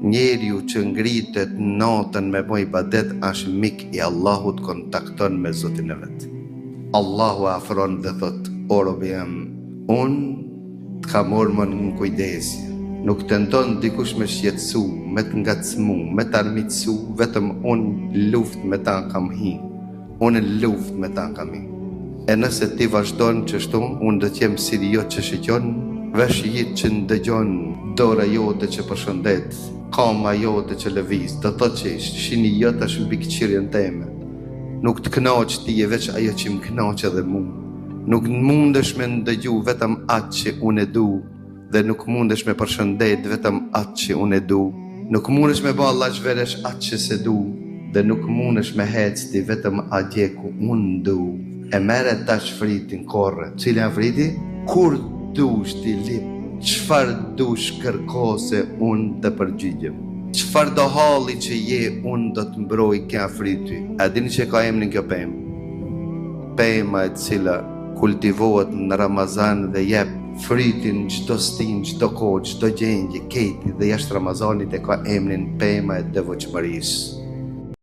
Njeriu që ngritet natën me bo ibadet është mik i Allahut, kontakton me Zotin e vet. Allahu afron dhe thot: o robi jam, unë të kam orë më në kujdesje. Nuk tenton dikush me shqetësu, me të ngacmu, me të armitësu, vetëm unë luft me ta kam hi. Unë luft me ta kam hi. E nëse ti vazhdon qështu, unë do t'jem siriot që shqyqon, veshjit që ndëgjon, dora jote që përshëndet, kama jote që lëviz, do thot që shini jote është mbi këqirjen teme. Nuk të knaq ti e veç ajo që më knaq edhe mu. Nuk mundesh me ndëgju vetëm atë që unë e du, dhe nuk mundesh me përshëndet vetëm atë që unë e du. Nuk mundesh me ba Allah veresh atë që se du, dhe nuk mundesh me hecti vetëm atje ku unë du. E mere tash fritin korre. Cilë janë friti? Kur dush ti lip, qfar dush kërkose unë të përgjigjem. Qfar do halli që je unë do të mbroj kja friti. A dini që ka emnin kjo pëmë? Pëma e cila kultivohet në Ramazan dhe jep fritin çdo stin, çdo kohë, çdo gjendje, keti dhe jashtë Ramazanit e ka emrin pëma e devotshmërisë.